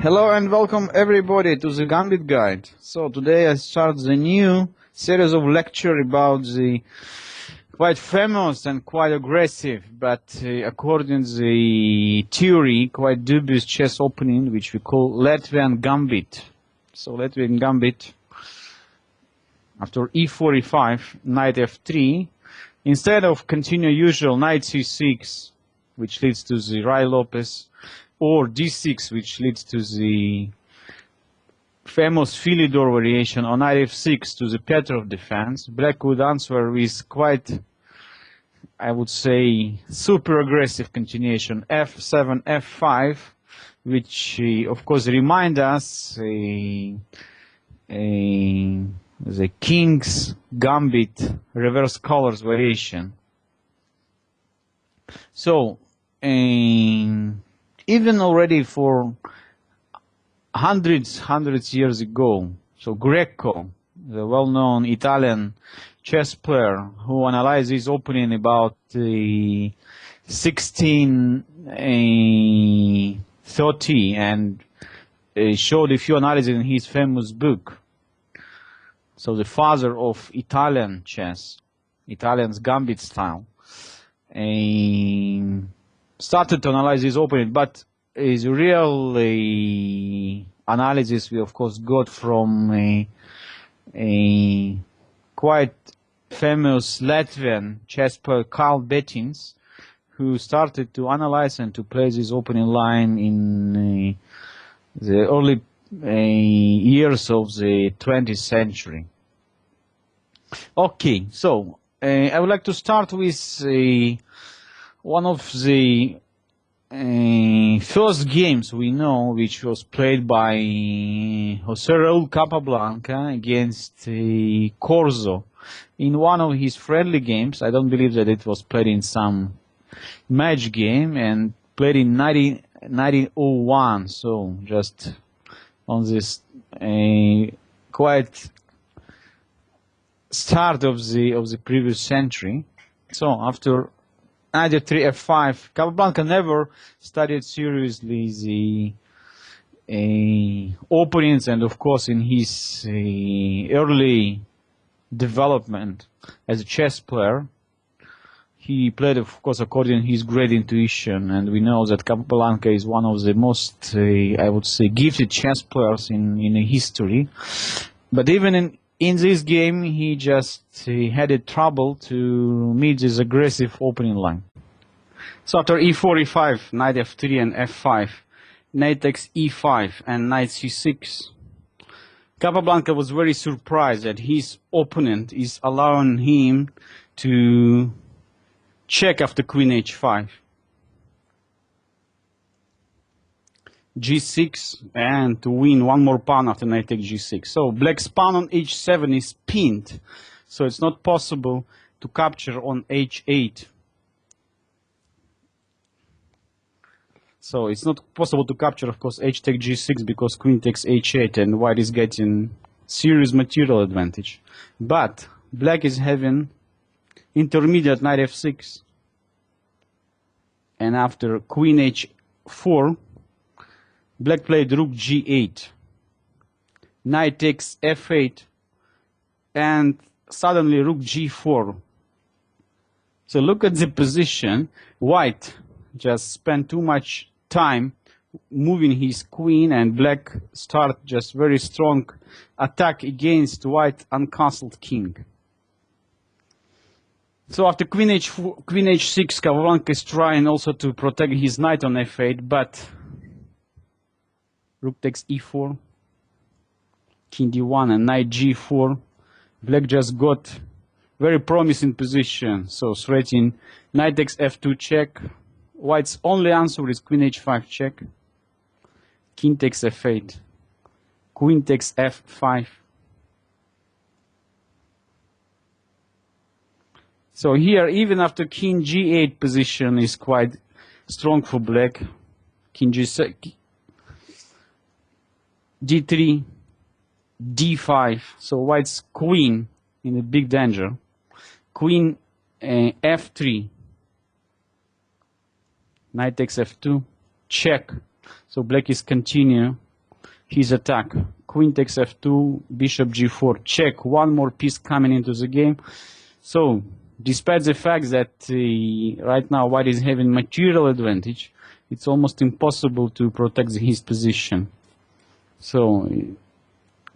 Hello and welcome everybody to the Gambit guide. So today I start the new series of lecture about the quite famous and quite aggressive, but according to the theory, quite dubious chess opening, which we call Latvian Gambit. So Latvian Gambit, after e4, e5, knight f3, instead of continue usual knight c6, which leads to the Rai Lopez, or d6, which leads to the famous Philidor variation, on knight f6 to the Petrov defense, Black would answer with quite, I would say, super aggressive continuation, f7, f5, which of course remind us the King's Gambit reverse colors variation. So, even already for hundreds years ago, so Greco, the well-known Italian chess player who analyzed his opening about 1630 and showed a few analyses in his famous book. So the father of Italian chess, Italian's Gambit style, started to analyze his opening, but his real analysis we of course got from a quite famous Latvian chess player Karl Bettins, who started to analyze and to place his opening line in the early years of the 20th century. Okay, so I would like to start with one of the first games we know, which was played by José Raúl Capablanca against Corzo in one of his friendly games. I don't believe that it was played in some match game, and played in 1901, so just on this quite start of the previous century. So after knight f3, f5, Capablanca never studied seriously the openings, and of course in his early development as a chess player, he played of course according to his great intuition, and we know that Capablanca is one of the most, I would say, gifted chess players in history. But even in this game, he just had a trouble to meet this aggressive opening line. So after e4, e5, knight f3 and f5, knight takes e5 and knight c6, Capablanca was very surprised that his opponent is allowing him to check after queen h5. g6, and to win one more pawn after knight takes g6. So black's pawn on h7 is pinned, so it's not possible to capture on h8. So it's not possible to capture, of course, h takes g6 because queen takes h8 and white is getting serious material advantage. But black is having intermediate knight f6, and after queen h4, black played rook g8, knight takes f8, and suddenly rook g4. So look at the position. White just spent too much time moving his queen, and black start just very strong attack against white uncastled king. So after queen h6, Capablanca is trying also to protect his knight on f8, but rook takes e4, king d1, and knight g4. Black just got very promising position, so threatening knight takes f2 check. White's only answer is queen h5 check, king takes f8, queen takes f5. So here, even after king g8 position is quite strong for black. King G6, D3, D5. So white's queen in a big danger. Queen F3. Knight takes F2. Check. So black is continue his attack. Queen takes F2. Bishop G4. Check. One more piece coming into the game. So despite the fact that right now white is having material advantage, it's almost impossible to protect his position. So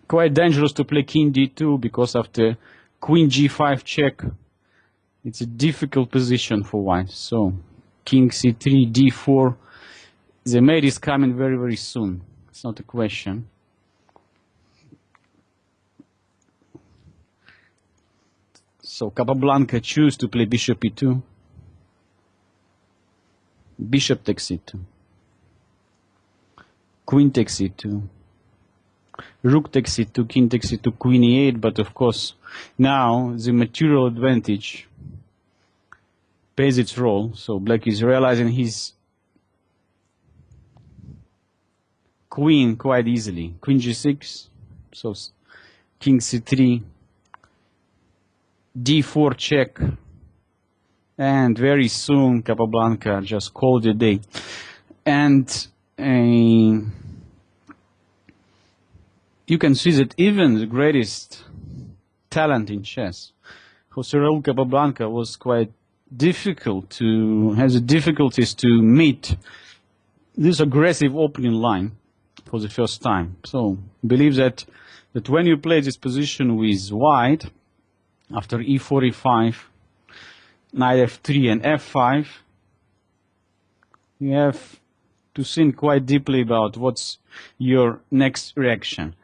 quite dangerous to play King D2 because after Queen G5 check, it's a difficult position for white. So King C3, D4, the mate is coming very, very soon. It's not a question. So Capablanca choose to play Bishop E2. Bishop takes E2. Queen takes E2. Rook takes E2, King takes E2, Queen E8, but of course now the material advantage plays its role. So black is realizing his queen quite easily. Queen G6, so King C3, D4 check, and very soon Capablanca just called it a day. And you can see that even the greatest talent in chess, Jose Raul Capablanca, was quite difficult to, has the difficulties to meet this aggressive opening line for the first time. So believe that when you play this position with white, after E4, E5, Knight F3 and F5, you have to think quite deeply about what's your next reaction.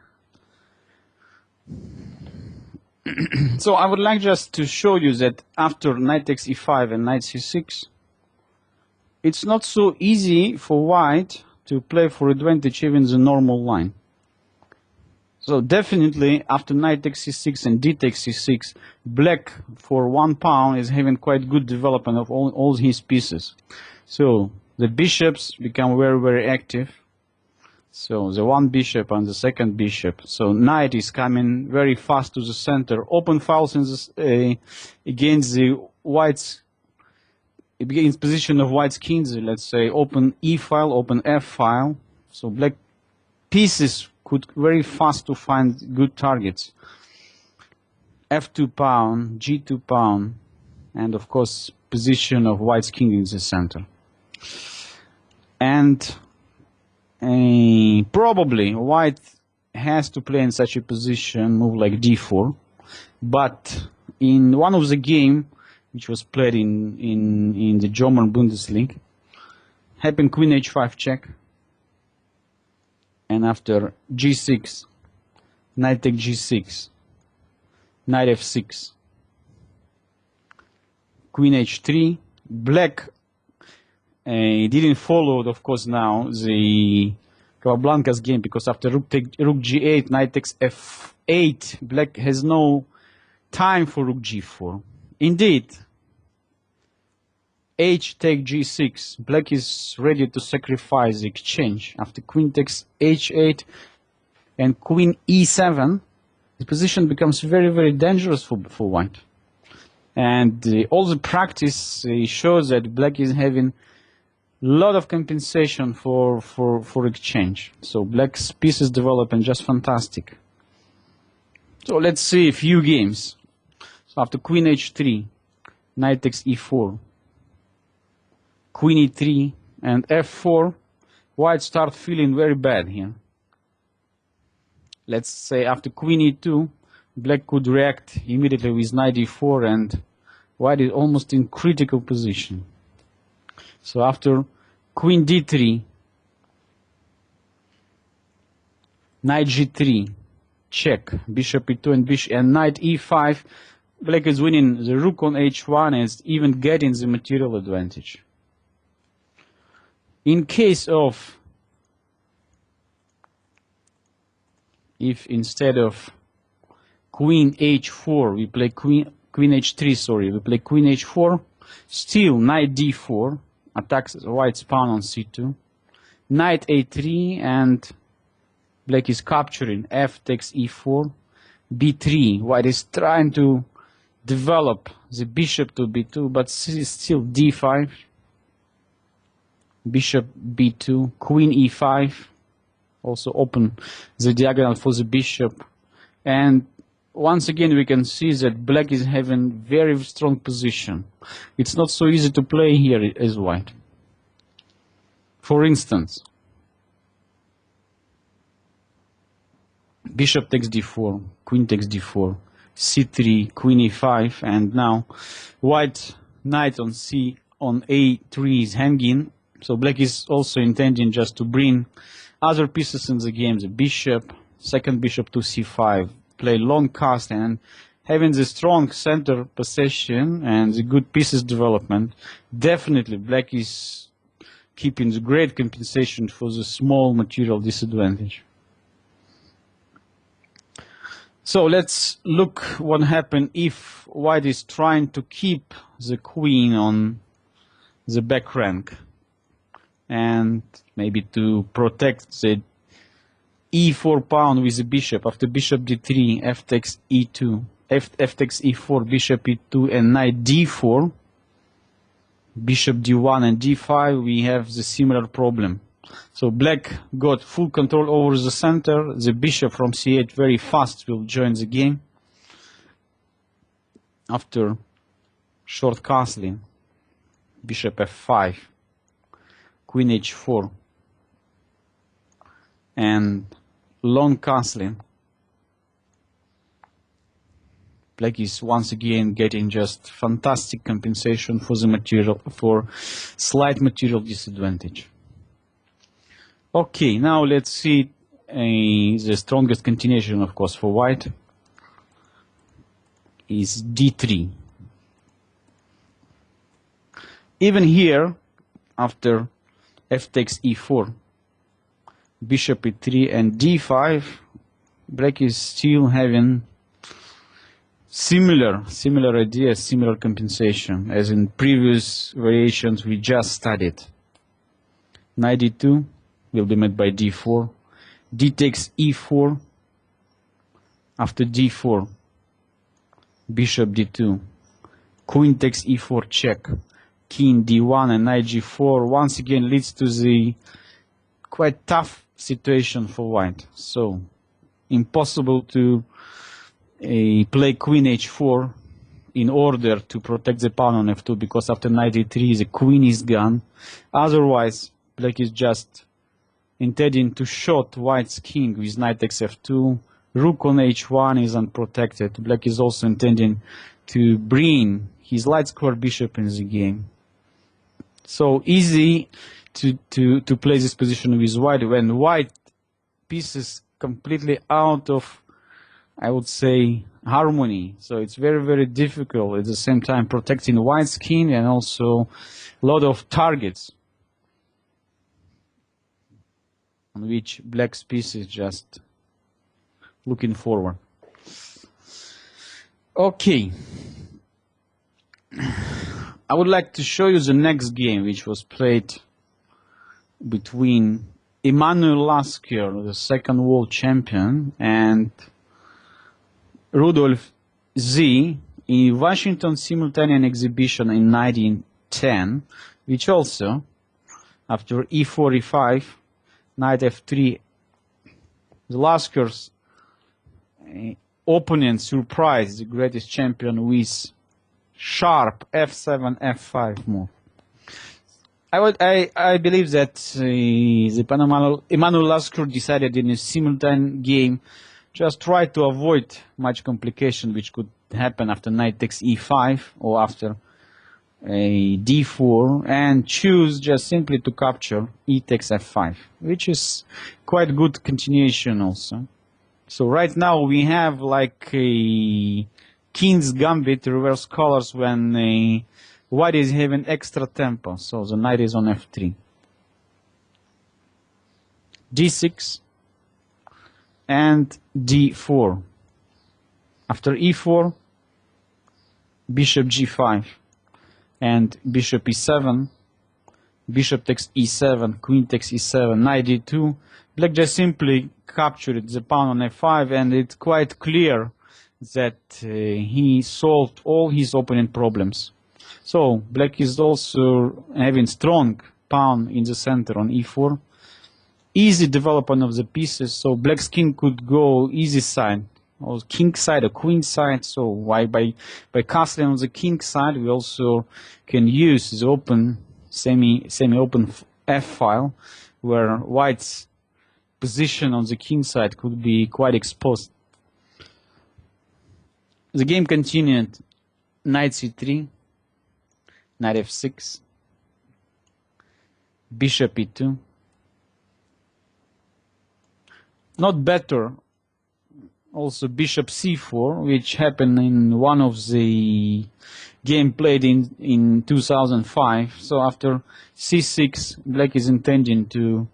So I would like just to show you that after Knight takes E5 and Knight C6, it's not so easy for white to play for advantage even the normal line. So definitely after Knight takes C6 and D takes C6, black for 1 pawn is having quite good development of all his pieces. So the bishops become very, very active. So the one bishop and the second bishop. So knight is coming very fast to the center. Open files in this, against the white's, against position of white's kings. Let's say open E file, open F file. So black pieces could very fast to find good targets. F2 pawn, G2 pawn, and of course position of white's king in the center. And probably white has to play in such a position, move like D4, but in one of the game which was played in the German Bundesliga, happened Queen H5 check, and after G6, Knight take G6, Knight F6, Queen H3, black didn't follow, of course, now the Capablanca's game, because after Rook G8, Knight takes F8, black has no time for Rook G4. Indeed, H take G6, black is ready to sacrifice the exchange. After Queen takes H8 and Queen E7, the position becomes very, very dangerous for white. And all the practice shows that black is having lot of compensation for exchange. So black's pieces development just fantastic. So let's see a few games. So after Queen H3, Knight takes E4, Queen E3, and F4, white start feeling very bad here. Let's say after Queen E2, black could react immediately with Knight E4, and white is almost in critical position. So after Queen D3, Knight G3, check, Bishop E2 and Knight E5, black is winning the Rook on H1 and is even getting the material advantage. In case of, if instead of Queen H4 we play Queen H3, sorry, we play Queen H4, still Knight D4, attacks white's pawn on c2. Knight a3, and black is capturing. F takes e4. b3. White is trying to develop the bishop to b2, but still d5. Bishop b2. Queen e5. Also open the diagonal for the bishop. And once again, we can see that black is having very strong position. It's not so easy to play here as white. For instance, bishop takes d4, queen takes d4, c3, queen e5, and now white knight on a3 is hanging. So black is also intending just to bring other pieces in the game, the bishop, second bishop to c5, play long castle, and having the strong center possession and the good pieces development, definitely black is keeping the great compensation for the small material disadvantage. So let's look what happened if white is trying to keep the queen on the back rank and maybe to protect the e4 pawn with the bishop. After bishop d3, f takes e2, f takes e4, bishop e2, and knight d4, bishop d1 and d5, we have the similar problem. So black got full control over the center. The bishop from c8 very fast will join the game. After short castling, bishop f5, queen h4, and long castling, black is once again getting just fantastic compensation for the material, for slight material disadvantage. Okay, now let's see the strongest continuation, of course, for white is d3. Even here, after f takes e4, bishop e3 and d5, black is still having similar ideas, similar compensation as in previous variations we just studied. Knight d2 will be met by d4, d takes e4, after d4, bishop d2, queen takes e4 check, king d1 and knight g4 once again leads to the quite tough situation for white. So impossible to play queen h4 in order to protect the pawn on f2, because after knight e3 the queen is gone. Otherwise black is just intending to shot white's king with knight takes f2, rook on h1 is unprotected. Black is also intending to bring his light square bishop in the game. So easy to play this position with white when white pieces completely out of, I would say, harmony. So it's very difficult at the same time protecting white's king and also a lot of targets on which black's piece is just looking forward. Okay. I would like to show you the next game, which was played between Emanuel Lasker, the second world champion, and Rudolf Z in Washington Simultaneous Exhibition in 1910, which also, after e4, e5, knight f3, the Lasker's opponent surprised the greatest champion with sharp f7, f5 move. I believe that Emanuel Lasker decided in a simultaneous game just try to avoid much complication which could happen after knight takes e5 or after a d4, and choose just simply to capture e takes f5, which is quite good continuation also. So right now we have like a King's Gambit reverse colors when white is having extra tempo. So the knight is on f3, d6 and d4. After e4, bishop g5 and bishop e7, Bishop takes e7, queen takes e7, knight d2. Black just simply captured the pawn on f5, and it's quite clear that he solved all his opponent problems. So black is also having strong pawn in the center on e4. Easy development of the pieces, so black's king could go easy side, or king side or queen side. So why by castling on the king side, we also can use the open semi-open f file, where white's position on the king side could be quite exposed. The game continued. Knight c3, knight f6, bishop e2. Not better, also bishop c4, which happened in one of the game played in 2005. So after c6, black is intending to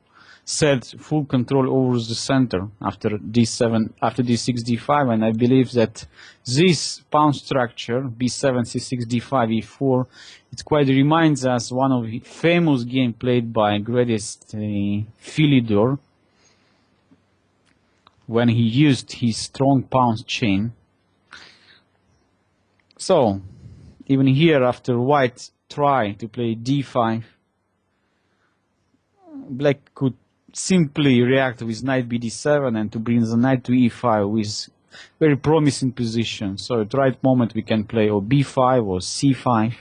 set full control over the center after d7, after d6, d5, and I believe that this pawn structure, b7, c6, d5, e4, it quite reminds us one of the famous game played by greatest Philidor, when he used his strong pawn chain. So, even here, after white try to play d5, black could simply react with knight bd7 and to bring the knight to e5 with very promising position. So at right moment we can play or b5 or c5.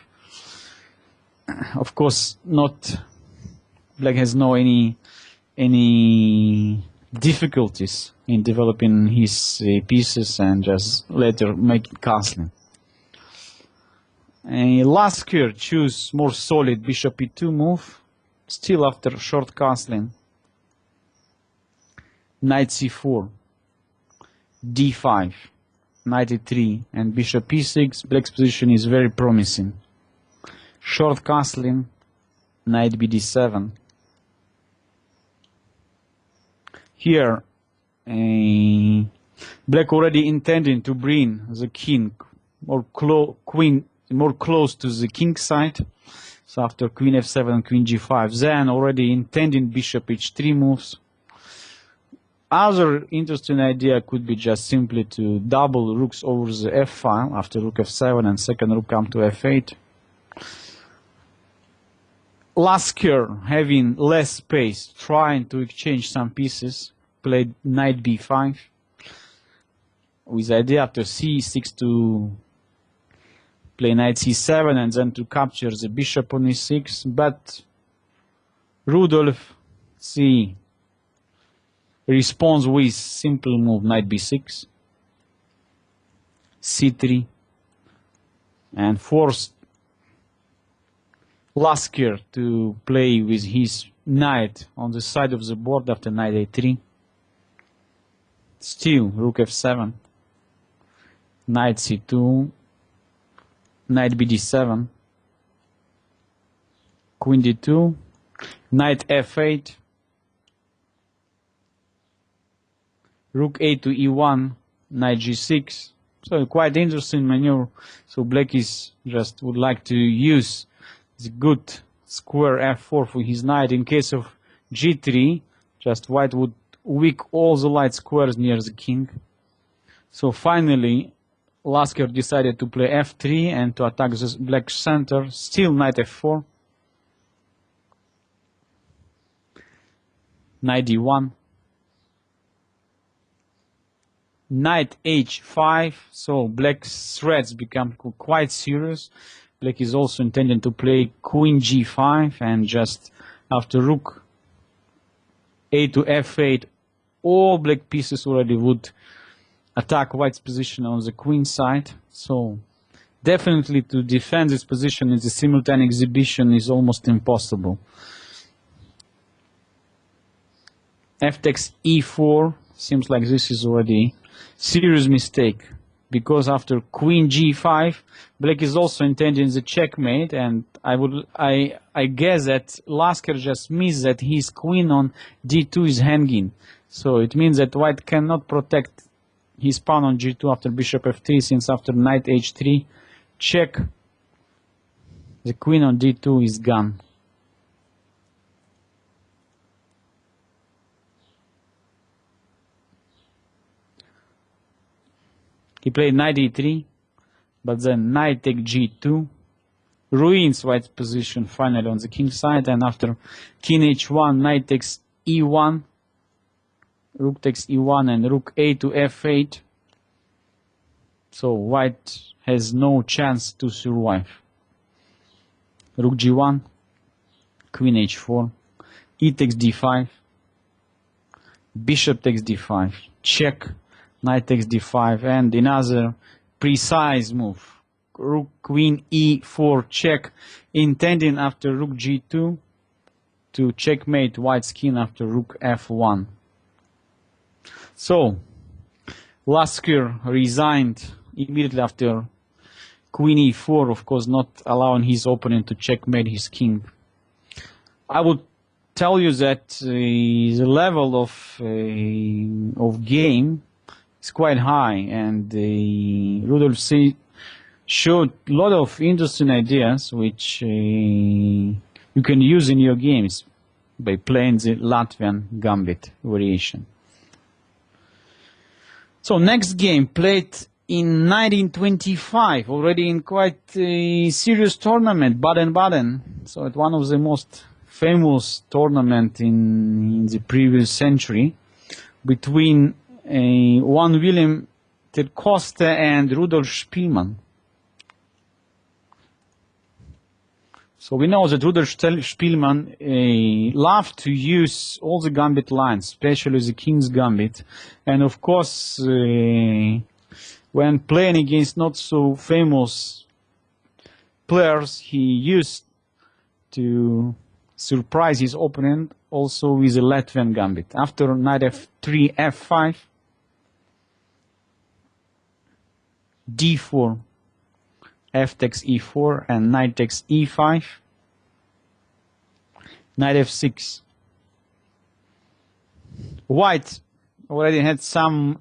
Of course, not black has no any difficulties in developing his pieces and just later make it castling. Lasker choose more solid bishop e2 move, still after short castling. Knight c4, d5, knight e3, and bishop e6. Black's position is very promising. Short castling, knight bd7. Here, black already intending to bring the king queen more close to the king side. So after queen f7 and queen g5, then already intending bishop h3 moves. Other interesting idea could be just simply to double rooks over the f file after rook f7 and second rook come to f8. Lasker, having less space, trying to exchange some pieces, played knight b5 with the idea after c6 to play knight c7 and then to capture the bishop on e6, but Rudolf responds with simple move knight b6, c3, and forced Lasker to play with his knight on the side of the board after knight a3. Still rook f7, knight c2, knight bd7, queen d2, knight f8, rook a to e1, knight g6. So quite interesting maneuver. So black is just would like to use the good square f4 for his knight. In case of g3, just white would weak all the light squares near the king. So finally, Lasker decided to play f3 and to attack the black center. Still knight f4, knight d1, knight h5. So black's threats become quite serious. Black is also intending to play queen g5, and just after rook a to f8, all black pieces already would attack white's position on the queen side. So definitely to defend this position in the simultaneous exhibition is almost impossible. F takes e4. Seems like this is already serious mistake, because after queen g5, black is also intending the checkmate, and I guess that Lasker just missed that his queen on d2 is hanging. So it means that white cannot protect his pawn on g2 after bishop f3, since after knight h3 check, the queen on d2 is gone. He played knight e3, but then knight takes g2, ruins white's position finally on the king side, and after king h1, knight takes e1, rook takes e1, and rook a to f8. So white has no chance to survive. Rook g1, queen h4, e takes d5, bishop takes d5, check, knight takes d5, and another precise move. Rook queen e4 check, intending after rook g2 to checkmate white's king after rook f1. So Lasker resigned immediately after queen e4, of course not allowing his opponent to checkmate his king. I would tell you that the level of game is quite high, and Rudolf showed a lot of interesting ideas which you can use in your games by playing the Latvian Gambit variation. So next game played in 1925, already in quite a serious tournament, Baden-Baden. So at one of the most famous tournament in the previous century, between one William ter Coste and Rudolf Spielmann. So we know that Rudolf Spielmann loved to use all the gambit lines, especially the King's Gambit. And of course, when playing against not so famous players, he used to surprise his opponent also with a Latvian Gambit. After knight f3, f5, d4, f takes e4, and knight takes e5, knight f6. White already had some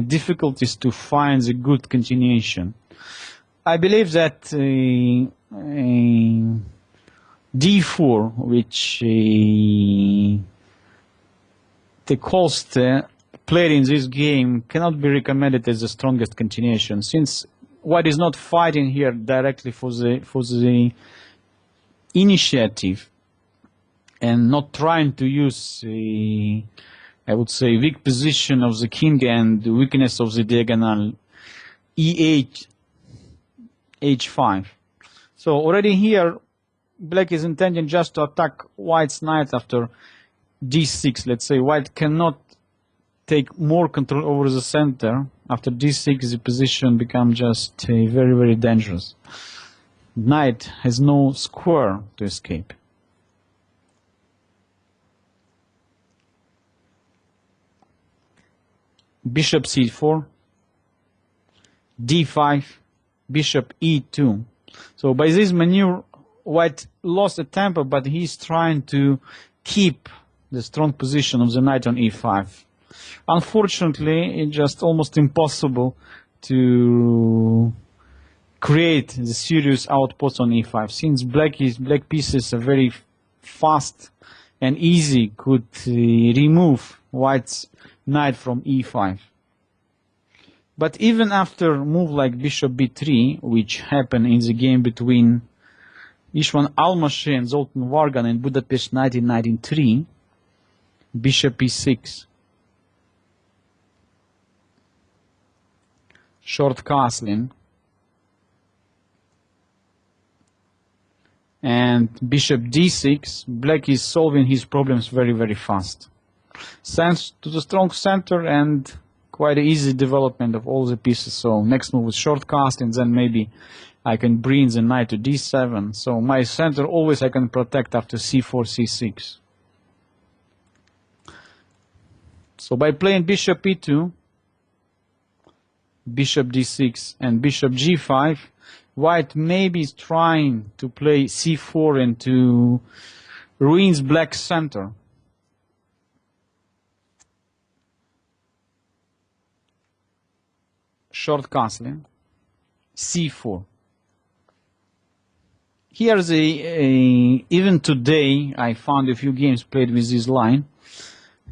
difficulties to find the good continuation. I believe that d4, which the Coste played in this game, cannot be recommended as the strongest continuation, since white is not fighting here directly for the initiative and not trying to use I would say weak position of the king and the weakness of the diagonal e8, h5. So already here black is intending just to attack white's knight after d6. Let's say white cannot take more control over the center. After d6 the position becomes just very, very dangerous. Knight has no square to escape. Bishop c4, d5, bishop e2. So by this maneuver white lost a tempo, but he's trying to keep the strong position of the knight on e5. Unfortunately, it's just almost impossible to create the serious outpost on e5, since black pieces are very fast and easy, could remove white's knight from e5. But even after a move like bishop b3, which happened in the game between István Almasi and Zoltán Varga in Budapest 1993, bishop e6, short castling, and bishop d6, black is solving his problems very, very fast. Thanks to the strong center and quite easy development of all the pieces. So next move is short casting, then maybe I can bring the knight to d7. So my center always I can protect after c4, c6. So by playing bishop e2, bishop d6, and bishop g5, white maybe is trying to play c4 and to ruins black's center. Short castling, c4. Here even today I found a few games played with this line.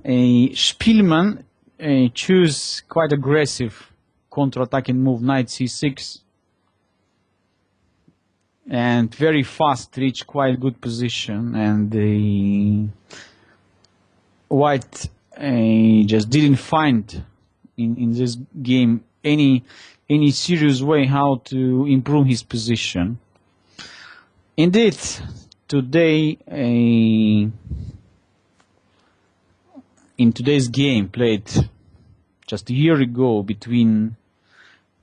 Spielmann choose quite aggressive counter-attacking move knight c6, and very fast reach quite good position, and the white just didn't find in this game any serious way how to improve his position. Indeed, today in today's game played just a year ago between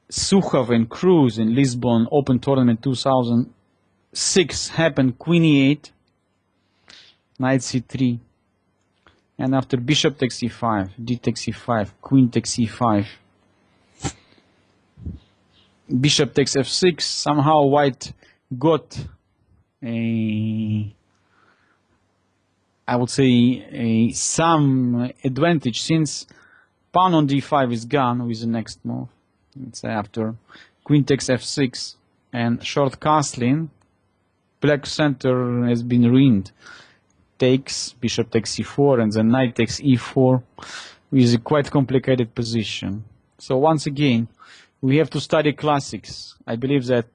Suchov and Cruz in Lisbon Open Tournament 2006 happened queen e8, knight c3, and after bishop takes c5, d takes c5, queen takes c5, bishop takes f6, somehow white got I would say some advantage, since pawn on d5 is gone with the next move. Let's say after queen takes f6 and short castling, black center has been ruined. Takes, bishop takes c4, and then knight takes e4 with a quite complicated position. So once again, we have to study classics. I believe that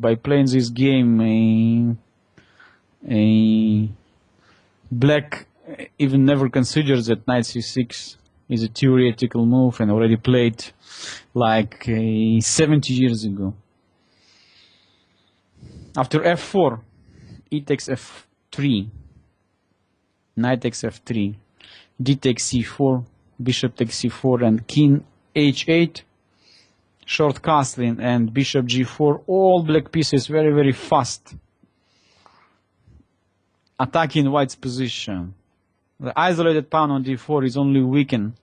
by playing this game, black even never considers that knight c6 is a theoretical move and already played like 70 years ago. After f4, e takes f3, knight takes f3, d takes c4, bishop takes c4, and king h8, short castling, and bishop g4, all black pieces very, very fast, attacking white's position. The isolated pawn on d4 is only weaken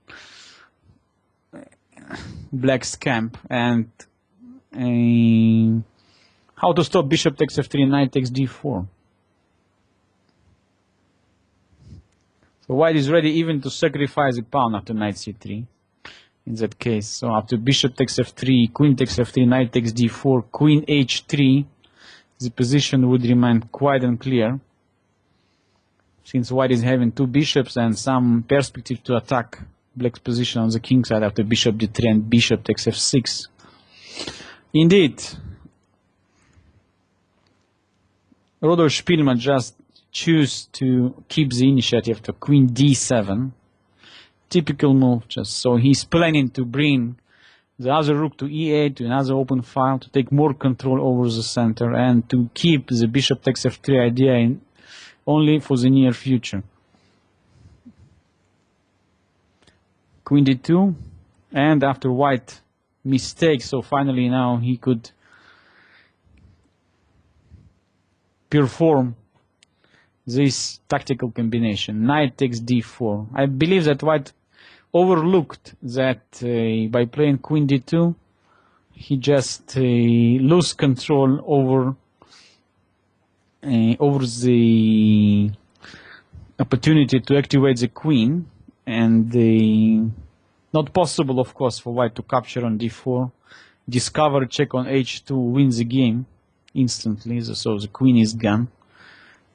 black's camp, and how to stop bishop takes f3, knight takes d4. So white is ready even to sacrifice a pawn after knight c3 in that case. So after bishop takes f3, queen takes f3, knight takes d4, queen h3, the position would remain quite unclear, since white is having two bishops and some perspective to attack black's position on the king side after bishop d3 and bishop takes f6. Indeed, Rudolf Spielmann just choose to keep the initiative to queen d7. Typical move, just so he's planning to bring the other rook to e8, to another open file, to take more control over the center, and to keep the bishop takes f3 idea in only for the near future. Queen d2, and after white mistake, so finally now he could perform this tactical combination. Knight takes d4. I believe that white overlooked that by playing queen d2, he just lose control over the opportunity to activate the queen, and not possible, of course, for white to capture on d4, discover check on h2, wins the game instantly, so the queen is gone.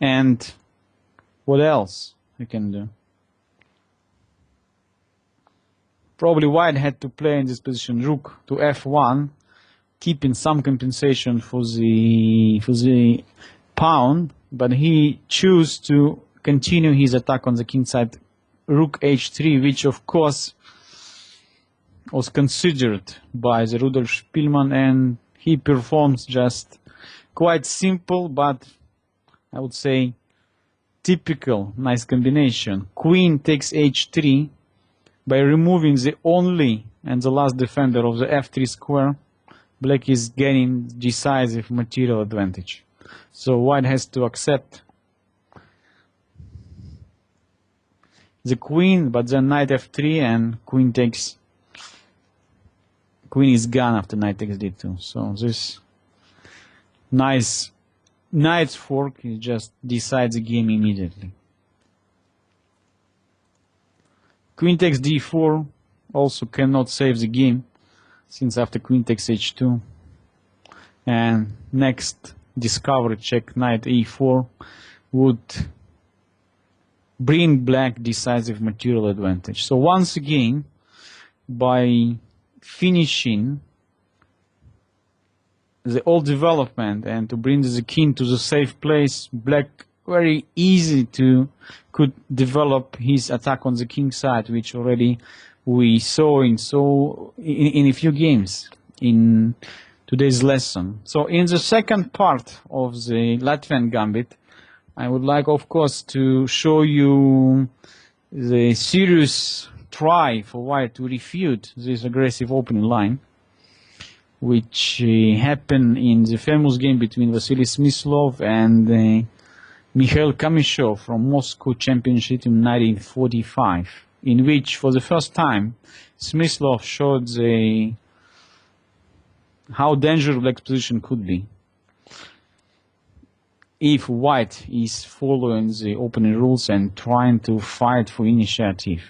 And what else we can do? Probably white had to play in this position rook to f1, keeping some compensation for the pawn, but he chose to continue his attack on the king side, rook h3, which of course was considered by the Rudolf Spielmann, and he performs just quite simple, but I would say typical nice combination. Queen takes h3. By removing the only and the last defender of the f3 square, black is gaining decisive material advantage. So white has to accept the queen, but then knight f3 and queen is gone after knight takes d2. So this nice knight's fork just decides the game immediately. Queen takes d4 also cannot save the game, since after queen takes h2 and next discovery check knight e4 would bring black decisive material advantage. So once again, by finishing the old development and to bring the king to the safe place, black very easy could develop his attack on the king side, which already we saw in a few games in today's lesson. So in the second part of the Latvian Gambit, I would like, of course, to show you the serious try for white to refute this aggressive opening line, which happened in the famous game between Vasily Smyslov and Mikhail Kamyshov from Moscow Championship in 1945, in which, for the first time, Smyslov showed how dangerous black position could be if white is following the opening rules and trying to fight for initiative.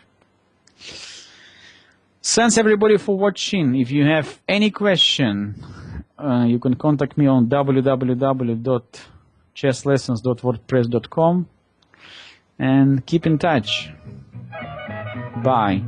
Thanks everybody for watching. If you have any question, you can contact me on www.chesslessons.wordpress.com and keep in touch. Bye.